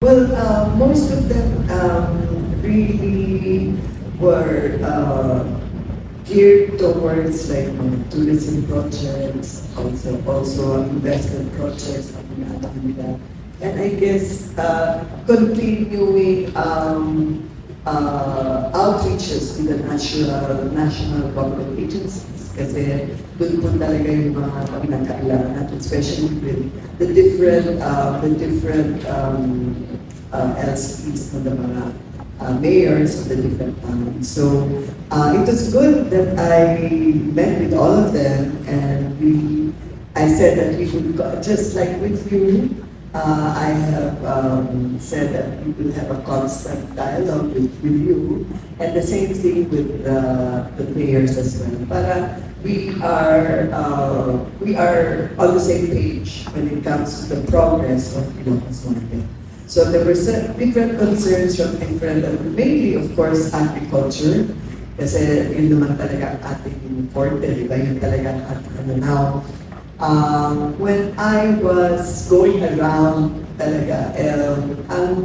Well, most of them really were geared towards like tourism projects, also investment projects, and I guess continuing outreaches to the national government agencies kasi doon po talaga yung mga pinagkailangan natin, especially with the different LCPs ng mga mayors of the different towns. So it was good that I met with all of them, and I said that we should, just like with you, I have said that we will have a constant dialogue with you, and the same thing with the mayors as well. Para we are on the same page when it comes to the progress of Ilocos Norte. So there were different concerns from different, mainly of course agriculture, kasi yun naman talaga ang ating forte, di ba? Yun talaga ang ating now. When I was going around talaga, ang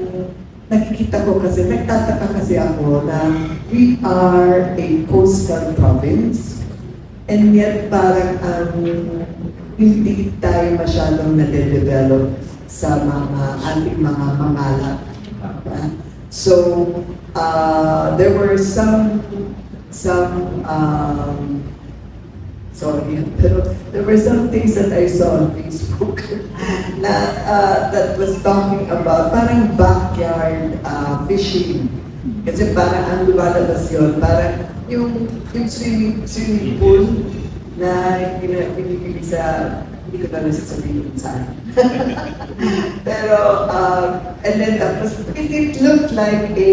nakikita ko kasi, nagtataka kasi ako na we are a coastal province, and yet parang hindi tayo masyadong nade-develop sa ating mga mangalap. So, there were some sorry, pero there were some things that I saw on Facebook na that was talking about parang backyard fishing. Kasi parang ang lumalabas yun, parang yung swimming pool na pinipili sa, hindi ko na sasabihin saan. Pero, and then it looked like a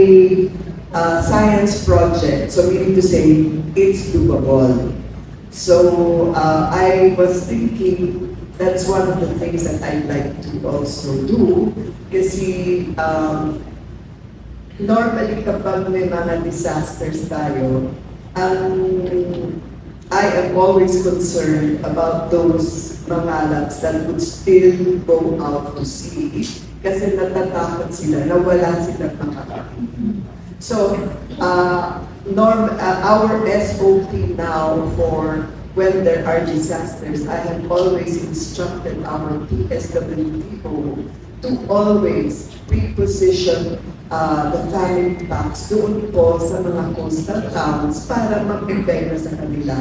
science project. So meaning to say, it's doable. So I was thinking that's one of the things that I'd like to also do. Kasi normally kapag may mga disasters tayo, I am always concerned about those mangalats that would still go out to sea kasi natatakot sila na wala silang makakain. So, our SOP now for when there are disasters, I have always instructed our PSWDO to always reposition the family packs doon po sa mga coastal towns para mag-prepare na sa kanila,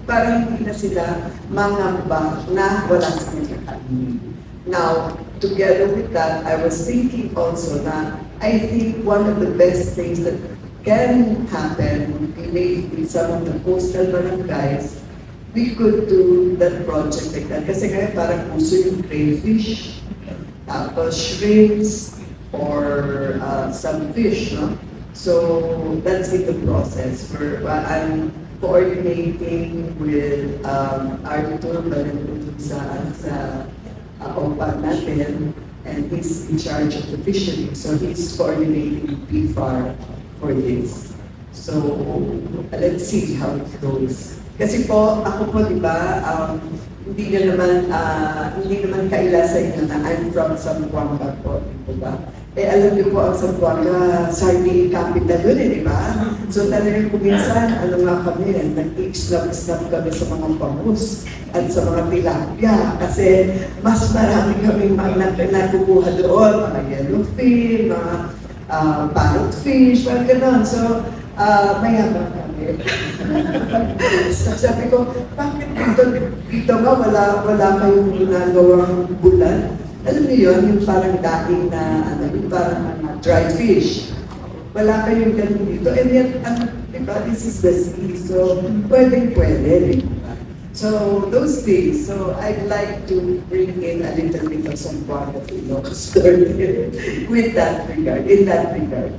para hindi na sila mangamba na wala silang kakainin. Now, together with that, I was thinking also that I think one of the best things that can happen in some of the coastal barangays, we could do that project like that. Kasi ngayon parang puso yung crayfish, tapos shrimps, or some fish, no? So that's in the process. I'm coordinating with Arthur Balentun sa OPAC natin, and he's in charge of the fishery. So he's coordinating PFAR for this. So let's see how it goes. Kasi po, ako po, di ba, hindi naman kaila sa inyo na I'm from Zamboanga po, di ba? Eh, alam niyo po, ang Zamboanga, sardine capital yun di ba? So talagang kuminsan, kami, nag-snap kami sa mga bangus at sa mga tilapia kasi mas marami kami nakukuha doon, mga yellowfin, mga parrotfish, mga ganon. So, mayaman kami. So, sabi ko, bakit dito nga wala kayong ginagawang bulan? Alam niyo yun, yung parang dating na, yung parang dried fish. Wala kayong ganun dito. And yet, diba, this is the sea, so pwede, di ba? So, those things. So, I'd like to bring in a little bit of some part of Ilocos Norte with that regard, in that regard.